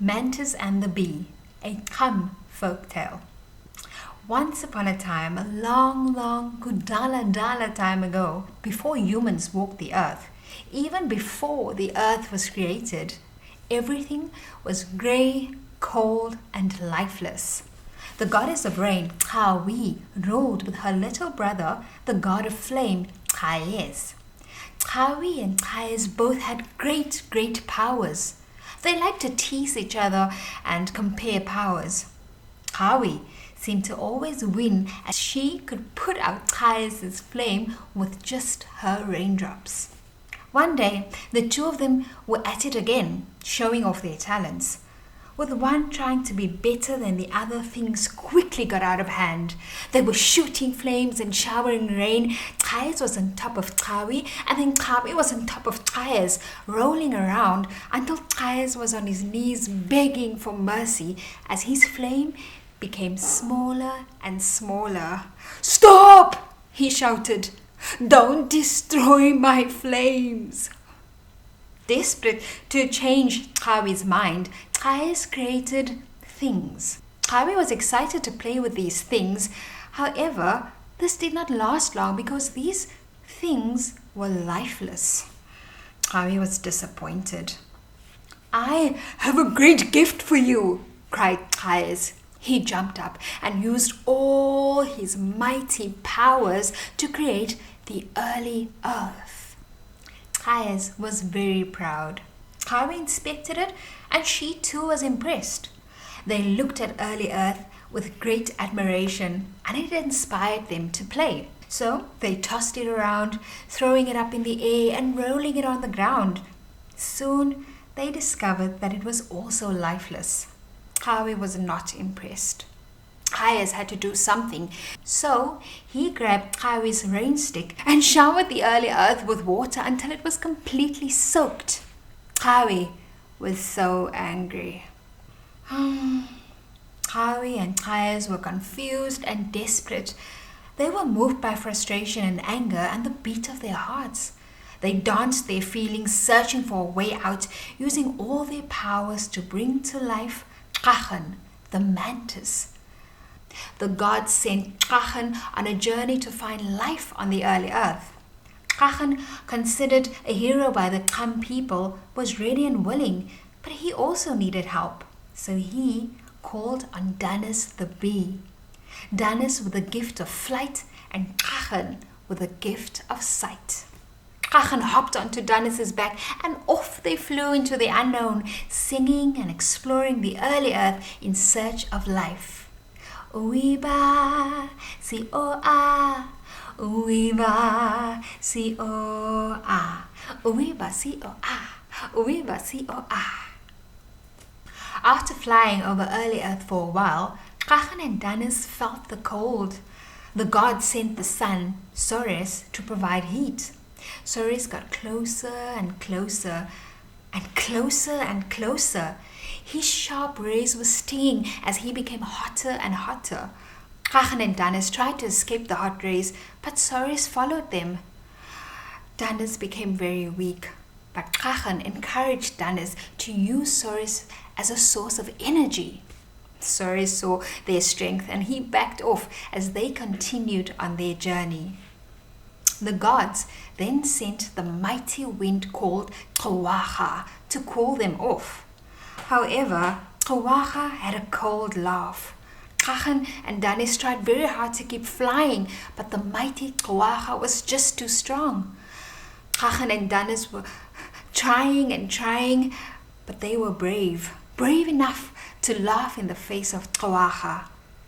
Mantis and the Bee, a Kham folktale. Once upon a time, a long, long, kudala time ago, before humans walked the earth, even before the earth was created, everything was grey, cold, and lifeless. The goddess of rain, Khoekhoe, ruled with her little brother, the god of flame, Khoekhoe. Khoekhoe and Khoekhoe both had great powers. They liked to tease each other and compare powers. Khoekhoe seemed to always win as she could put out Khoekhoe's flame with just her raindrops. One day, the two of them were at it again, showing off their talents. With one trying to be better than the other, things quickly got out of hand. They were shooting flames and showering rain. Khoekhoe was on top of Khoekhoe, and then Khoekhoe was on top of Khoekhoe, rolling around until Khoekhoe was on his knees begging for mercy as his flame became smaller and smaller. "Stop!" he shouted. "Don't destroy my flames!" Desperate to change Khoekhoe's mind, Khoekhoe created things. Khoekhoe was excited to play with these things. However, this did not last long because these things were lifeless. Khoekhoe was disappointed. "I have a great gift for you," cried Khoekhoe. He jumped up and used all his mighty powers to create the early earth. Khoekhoe was very proud. Khoekhoe inspected it and she too was impressed. They looked at early earth with great admiration and it inspired them to play. So they tossed it around, throwing it up in the air and rolling it on the ground. Soon they discovered that it was also lifeless. Khoekhoe was not impressed. Khoekhoe had to do something, so he grabbed Khoekhoe's rain stick and showered the early earth with water until it was completely soaked. Khoekhoe was so angry. Khoekhoe and Khoekhoe were confused and desperate. They were moved by frustration and anger and the beat of their hearts. They danced their feelings, searching for a way out, using all their powers to bring to life Khoekhoe, the Mantis. The gods sent Khoekhoe on a journey to find life on the early earth. Khoekhoe, considered a hero by the Kham people, was ready and willing, but he also needed help. So he called on Danis the bee. Danis with the gift of flight and Khoekhoe with the gift of sight. Khoekhoe hopped onto Danis's back and off they flew into the unknown, singing and exploring the early earth in search of life. Uiba, si o a, uiba, si o a, uiba, si o a, uiba, si o a. After flying over early earth for a while, Khoekhoe and Danis felt the cold. The gods sent the sun, Soris, to provide heat. Soris got closer and closer and closer and closer. His sharp rays were stinging as he became hotter and hotter. Khoekhoe and Danis tried to escape the hot rays, but Soris followed them. Danis became very weak, but Khoekhoe encouraged Danis to use Soris as a source of energy. Soris saw their strength and he backed off as they continued on their journey. The gods then sent the mighty wind called Khoekhoe to cool them off. However, Khoekhoe had a cold laugh. Khoekhoe and Danis tried very hard to keep flying, but the mighty Khoekhoe was just too strong. Khoekhoe and Danis were trying and trying, but they were brave enough to laugh in the face of Khoekhoe.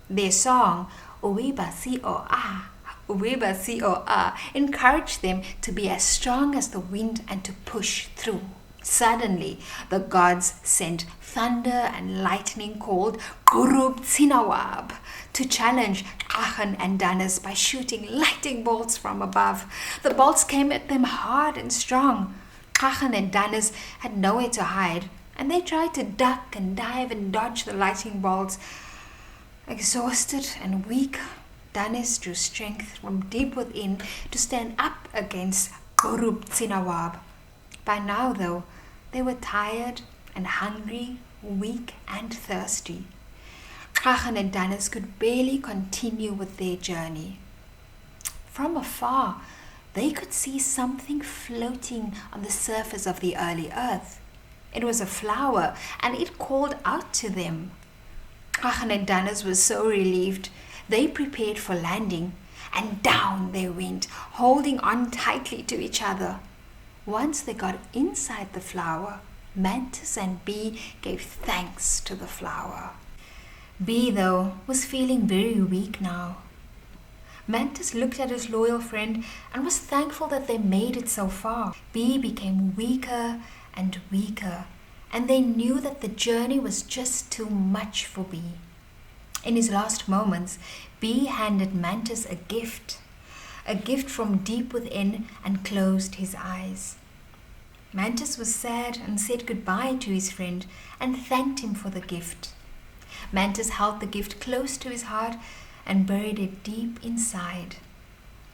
Their song, Uiba si o a, Uiba si o a, encouraged them to be as strong as the wind and to push through. Suddenly, the gods sent thunder and lightning called Gurub to challenge Khoekhoe and Danis by shooting lightning bolts from above. The bolts came at them hard and strong. Khoekhoe and Danis had nowhere to hide, and they tried to duck and dive and dodge the lightning bolts. Exhausted and weak, Danis drew strength from deep within to stand up against Gurub. By now, though, they were tired and hungry weak and thirsty. Khoekhoe and Mantis could barely continue with their journey. From afar, they could see something floating on the surface of the early earth. It was a flower, and it called out to them. Khoekhoe and Mantis were so relieved. They prepared for landing, and down they went, holding on tightly to each other. Once they got inside the flower, Mantis and Bee gave thanks to the flower. Bee, though, was feeling very weak now. Mantis looked at his loyal friend and was thankful that they made it so far. Bee became weaker and weaker, and they knew that the journey was just too much for Bee. In his last moments, Bee handed Mantis a gift from deep within, and closed his eyes. Mantis was sad and said goodbye to his friend and thanked him for the gift. Mantis held the gift close to his heart and buried it deep inside.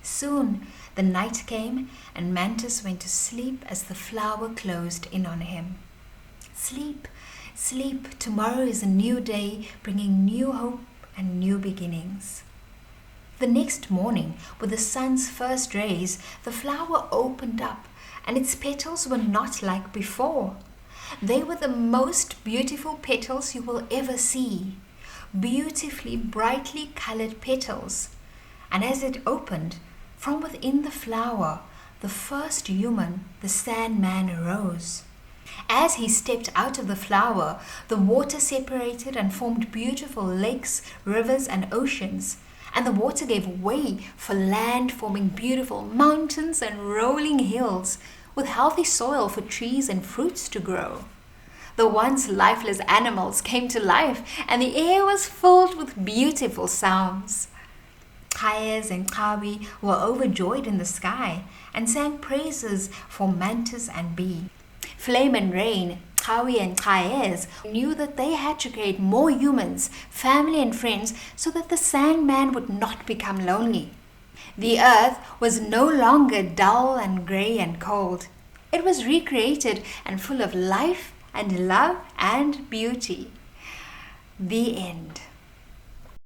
Soon the night came, and Mantis went to sleep as the flower closed in on him. Sleep, sleep, tomorrow is a new day, bringing new hope and new beginnings. The next morning, with the sun's first rays, the flower opened up, and its petals were not like before. They were the most beautiful petals you will ever see. Beautifully, brightly colored petals. And as it opened, from within the flower, the first human, the Sandman, arose. As he stepped out of the flower, the water separated and formed beautiful lakes, rivers, and oceans. And the water gave way for land, forming beautiful mountains and rolling hills, with healthy soil for trees and fruits to grow. The once lifeless animals came to life, and the air was filled with beautiful sounds. Khoekhoe and Khoekhoe were overjoyed in the sky and sang praises for Mantis and Bee. Flame and Rain, Khoekhoe and Khoekhoe, knew that they had to create more humans, family and friends, so that the Sandman would not become lonely. The earth was no longer dull and grey and cold. It was recreated and full of life and love and beauty. The end.